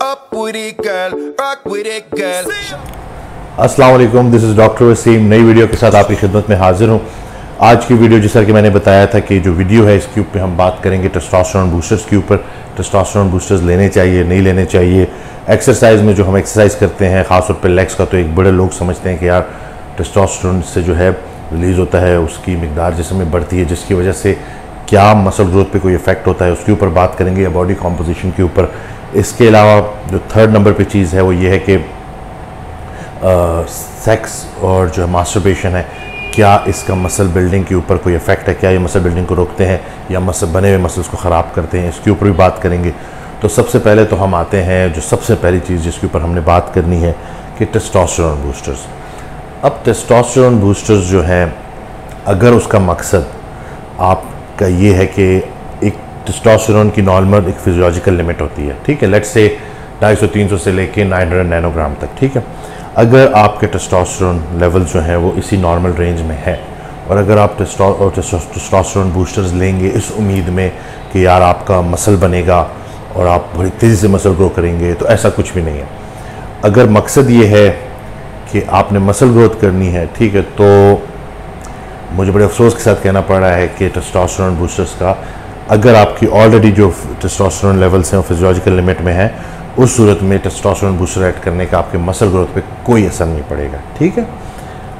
Up with it, girl. Rock with it, girl. अस्सलाम वालेकुम, this is doctor Wasim. नई video के साथ आपकी खिदमत में हाजिर हूँ। आज की वीडियो जैसा कि मैंने बताया था कि जो वीडियो है इसके ऊपर हम बात करेंगे टेस्टोस्टेरोन बूस्टर्स के ऊपर। टेस्टोस्टेरोन बूस्टर्स लेने चाहिए, नहीं लेने चाहिए। एक्सरसाइज में जो हम एक्सरसाइज करते हैं ख़ासतौर पर लेग्स का, तो एक बड़े लोग समझते हैं कि यार टेस्टोस्टेरोन से जो है रिलीज़ होता है, उसकी मिकदार जिस्म में बढ़ती है, जिसकी वजह से क्या मसल ग्रोथ पे कोई इफेक्ट होता है, उसके ऊपर बात करेंगे, या बॉडी कॉम्पोजिशन के ऊपर। इसके अलावा जो थर्ड नंबर पे चीज़ है वो ये है कि सेक्स और जो है मास्टरबेशन है, क्या इसका मसल बिल्डिंग के ऊपर कोई इफेक्ट है, क्या ये मसल बिल्डिंग को रोकते हैं या मसल बने हुए मसल्स को ख़राब करते हैं, इसके ऊपर भी बात करेंगे। तो सबसे पहले तो हम आते हैं जो सबसे पहली चीज़ जिसके ऊपर हमने बात करनी है कि टेस्टोस्टेरोन बूस्टर्स। अब टेस्टोस्टेरोन बूस्टर्स जो हैं, अगर उसका मकसद आपका ये है कि एक टेस्टोस्टेरोन की नॉर्मल एक फिजियोलॉजिकल लिमिट होती है, ठीक है, लेट्स से 250-300 से लेके 900 नैनोग्राम तक, ठीक है। अगर आपके टेस्टोस्टेरोन लेवल जो हैं वो इसी नॉर्मल रेंज में है, और अगर आप टेस्टोस्टेरोन बूस्टर्स लेंगे इस उम्मीद में कि यार आपका मसल बनेगा और आप बड़ी तेज़ी से मसल ग्रो करेंगे, तो ऐसा कुछ भी नहीं है। अगर मकसद ये है कि आपने मसल ग्रोथ करनी है, ठीक है, तो मुझे बड़े अफसोस के साथ कहना पड़ रहा है कि टेस्टोस्टेरोन बूस्टर्स का, अगर आपकी ऑलरेडी जो टेस्टोस्टेरोन लेवल्स हैं वो फिजियोलॉजिकल लिमिट में है, उस सूरत में टेस्टोस्टेरोन बूस्टर ऐड करने का आपके मसल ग्रोथ पे कोई असर नहीं पड़ेगा, ठीक है।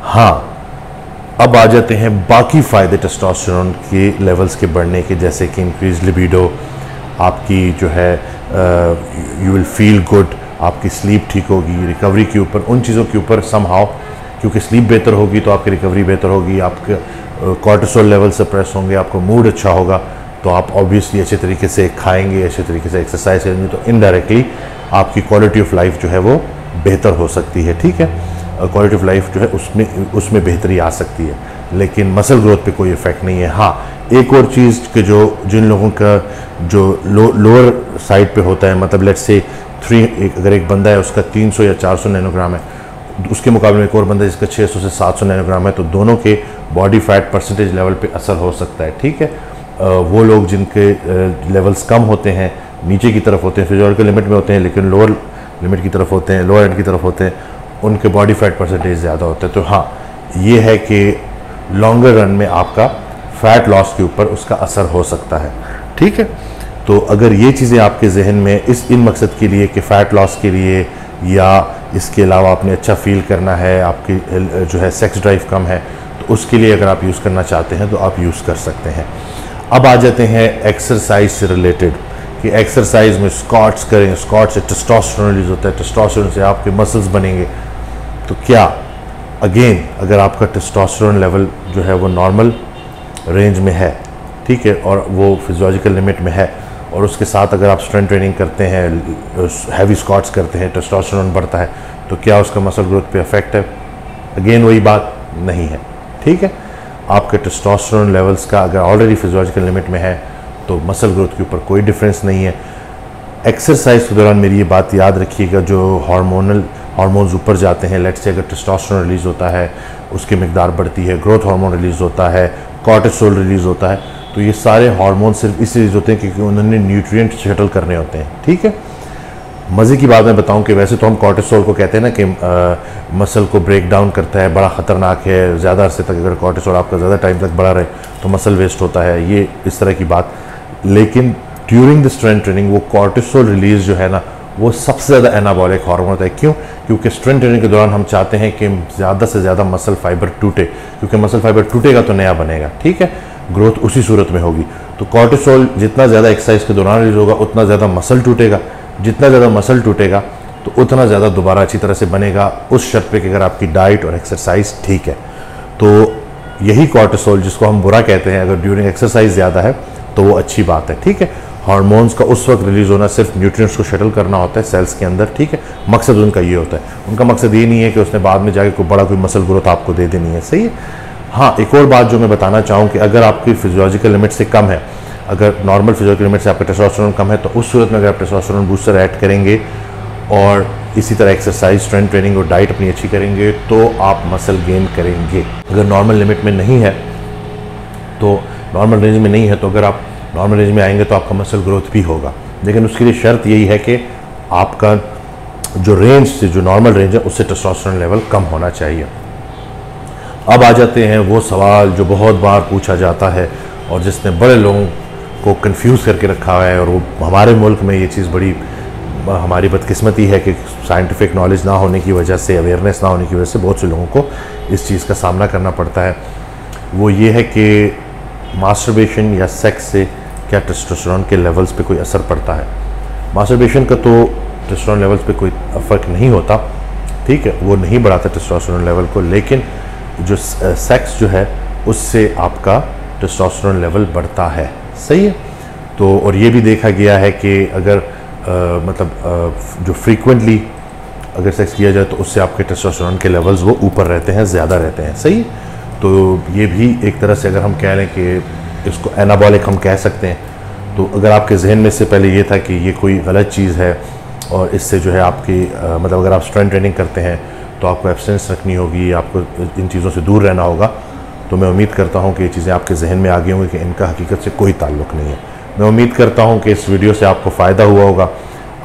हाँ, अब आ जाते हैं बाकी फ़ायदे टेस्टोस्टेरोन के लेवल्स के बढ़ने के, जैसे कि इंक्रीज लिबिडो, आपकी जो है यू विल फील गुड, आपकी स्लीप ठीक होगी, रिकवरी के ऊपर, उन चीज़ों के ऊपर समहाउ, क्योंकि स्लीप बेहतर होगी तो आपकी रिकवरी बेहतर होगी, आपके कॉर्टिसोल लेवल सप्रेस होंगे, आपका मूड अच्छा होगा, तो आप ऑब्वियसली अच्छे तरीके से खाएंगे, अच्छे तरीके से एक्सरसाइज करेंगे, तो इनडायरेक्टली आपकी क्वालिटी ऑफ लाइफ जो है वो बेहतर हो सकती है, ठीक है। क्वालिटी ऑफ लाइफ जो है उसमें बेहतरी आ सकती है, लेकिन मसल ग्रोथ पे कोई इफेक्ट नहीं है। हाँ, एक और चीज़ कि जो जिन लोगों का जो लोअर साइड पे होता है, मतलब लेट्स से अगर एक बंदा है उसका 300 या 400 नैनोग्राम है, उसके मुकाबले में एक और बंदा जिसका 600 से 700 नैनोग्राम है, तो दोनों के बॉडी फैट परसेंटेज लेवल पे असर हो सकता है, ठीक है। वो लोग जिनके लेवल्स कम होते हैं, नीचे की तरफ होते हैं, फिजियोलॉजिकल लिमिट में होते हैं, लेकिन लोअर लिमिट की तरफ होते हैं, लोअर एंड की तरफ होते हैं, उनके बॉडी फैट परसेंटेज ज़्यादा होता है। तो हाँ, ये है कि लॉन्गर रन में आपका फ़ैट लॉस के ऊपर उसका असर हो सकता है, ठीक है। तो अगर ये चीज़ें आपके जहन में इन मकसद के लिए कि फ़ैट लॉस के लिए, या इसके अलावा आपने अच्छा फील करना है, आपकी जो है सेक्स ड्राइव कम है, तो उसके लिए अगर आप यूज़ करना चाहते हैं तो आप यूज़ कर सकते हैं। अब आ जाते हैं एक्सरसाइज से रिलेटेड कि एक्सरसाइज में स्क्वाट्स करें, स्क्वाट से टेस्टोस्टेरोन रिलीज होता है, टेस्टोस्टेरोन से आपके मसल्स बनेंगे। तो क्या अगेन, अगर आपका टेस्टोस्टेरोन लेवल जो है वो नॉर्मल रेंज में है, ठीक है, और वो फिजियोलॉजिकल लिमिट में है, और उसके साथ अगर आप स्ट्रेंथ ट्रेनिंग करते हैं, हैवी स्क्वाट्स करते हैं, टेस्टोस्टेरोन बढ़ता है, तो क्या उसका मसल ग्रोथ पे इफेक्ट है? अगेन वही बात नहीं है, ठीक है। आपके टेस्टोस्टेरोन लेवल्स का अगर ऑलरेडी फिजियोलॉजिकल लिमिट में है तो मसल ग्रोथ के ऊपर कोई डिफरेंस नहीं है। एक्सरसाइज के दौरान मेरी ये बात याद रखिएगा, जो हार्मोन्स ऊपर जाते हैं, लेट्स से अगर टेस्टोस्टेरोन रिलीज़ होता है, उसकी मिकदार बढ़ती है, ग्रोथ हार्मोन रिलीज़ होता है, कॉर्टिसोल रिलीज़ होता है, तो ये सारे हार्मोन सिर्फ इसलिए रिलीज़ होते हैं क्योंकि उन्होंने न्यूट्रिएंट शटल करने होते हैं, ठीक है। मज़े की बात मैं बताऊं कि वैसे तो हम कॉर्टिसोल को कहते हैं ना कि मसल को ब्रेक डाउन करता है, बड़ा ख़तरनाक है, ज़्यादा अरसे तक अगर कॉर्टिसोल आपका ज़्यादा टाइम तक बढ़ा रहे तो मसल वेस्ट होता है, ये इस तरह की बात। लेकिन ड्यूरिंग द स्ट्रेंथ ट्रेनिंग वो कॉर्टिसोल रिलीज़ जो है ना, वो सबसे ज़्यादा एनाबॉलिक हार्मोन होता है। क्यों? क्योंकि स्ट्रेंथ ट्रेनिंग के दौरान हम चाहते हैं कि ज़्यादा से ज़्यादा मसल फाइबर टूटे, क्योंकि मसल फाइबर टूटेगा तो नया बनेगा, ठीक है, ग्रोथ उसी सूरत में होगी। तो कॉर्टिसोल जितना ज़्यादा एक्सरसाइज के दौरान रिलीज होगा उतना ज़्यादा मसल टूटेगा, जितना ज़्यादा मसल टूटेगा तो उतना ज़्यादा दोबारा अच्छी तरह से बनेगा, उस शर्त पे कि अगर आपकी डाइट और एक्सरसाइज ठीक है। तो यही कॉर्टिसोल जिसको हम बुरा कहते हैं, अगर ड्यूरिंग एक्सरसाइज ज़्यादा है तो वो अच्छी बात है, ठीक है। हार्मोन्स का उस वक्त रिलीज़ होना सिर्फ न्यूट्रिएंट्स को शटल करना होता है सेल्स के अंदर, ठीक है। मकसद उनका ये होता है, उनका मकसद ये नहीं है कि उसने बाद में जाके कोई मसल ग्रोथ आपको दे देनी है, सही है। हाँ, एक और बात जो मैं बताना चाहूँ कि अगर आपकी फिजियोलॉजिकल लिमिट से कम है, अगर नॉर्मल फिजियोलॉजिकल लिमिट से आपका टेस्टोस्टेरोन कम है, तो उस सूरत में अगर आप टेस्टोस्टेरोन बूस्टर ऐड करेंगे और इसी तरह एक्सरसाइज, स्ट्रेंथ ट्रेनिंग और डाइट अपनी अच्छी करेंगे तो आप मसल गेन करेंगे। अगर नॉर्मल लिमिट में नहीं है तो नॉर्मल रेंज में नहीं है तो अगर आप नॉर्मल रेंज में आएंगे तो आपका मसल ग्रोथ भी होगा, लेकिन उसके लिए शर्त यही है कि आपका जो रेंज से, जो नॉर्मल रेंज है, उससे टेस्टोस्टेरोन लेवल कम होना चाहिए। अब आ जाते हैं वो सवाल जो बहुत बार पूछा जाता है और जिसने बड़े लोगों को कंफ्यूज करके रखा हुआ है, और वो हमारे मुल्क में ये चीज़ बड़ी हमारी बदकिस्मती है कि साइंटिफिक नॉलेज ना होने की वजह से, अवेयरनेस ना होने की वजह से बहुत से लोगों को इस चीज़ का सामना करना पड़ता है। वो ये है कि मास्टरबेशन या सेक्स से क्या टेस्टोस्टेरोन के लेवल्स पे कोई असर पड़ता है। मास्टरबेशन का तो टेस्टोस्टेरोन लेवल्स पे कोई फ़र्क नहीं होता, ठीक है, वो नहीं बढ़ाता टेस्टोस्टेरोन लेवल को, लेकिन जो सेक्स जो है उससे आपका टेस्टोस्टेरोन लेवल बढ़ता है, सही है। तो और ये भी देखा गया है कि अगर जो फ्रीक्वेंटली अगर सेक्स किया जाए तो उससे आपके टेस्टोस्टेरोन के लेवल्स वो ऊपर रहते हैं, ज़्यादा रहते हैं, सही। तो ये भी एक तरह से अगर हम कह लें कि इसको एनाबॉलिक हम कह सकते हैं, तो अगर आपके जहन में से पहले ये था कि ये कोई गलत चीज़ है और इससे जो है आपकी अगर आप स्ट्रेंथ ट्रेनिंग करते हैं तो आपको एब्सटेंस रखनी होगी, आपको इन चीज़ों से दूर रहना होगा, तो मैं उम्मीद करता हूँ कि ये चीज़ें आपके जहन में आ गई होंगी कि इनका हकीकत से कोई ताल्लुक़ नहीं है। मैं उम्मीद करता हूँ कि इस वीडियो से आपको फ़ायदा हुआ होगा।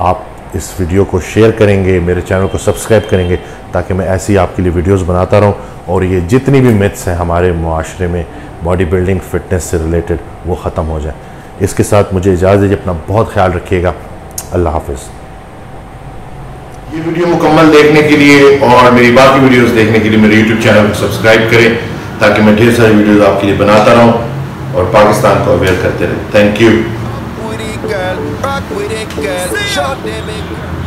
आप इस वीडियो को शेयर करेंगे, मेरे चैनल को सब्सक्राइब करेंगे, ताकि मैं ऐसी आपके लिए वीडियोस बनाता रहूं और ये जितनी भी मिथ्स हैं हमारे मुआशरे में बॉडी बिल्डिंग फिटनेस से रिलेटेड वो ख़त्म हो जाए। इसके साथ मुझे इजाज़त दीजिए, अपना बहुत ख्याल रखिएगा। अल्लाह हाफिज़। ये वीडियो मुकम्मल देखने के लिए और मेरी बाकी वीडियोस देखने के लिए मेरे यूट्यूब चैनल को सब्सक्राइब करें, ताकि मैं ढेर सारी वीडियोस आपके लिए बनाता रहूं और पाकिस्तान को अवेयर करते रहें। Thank you. Rock with it, girl. Rock with it, girl. Show them it.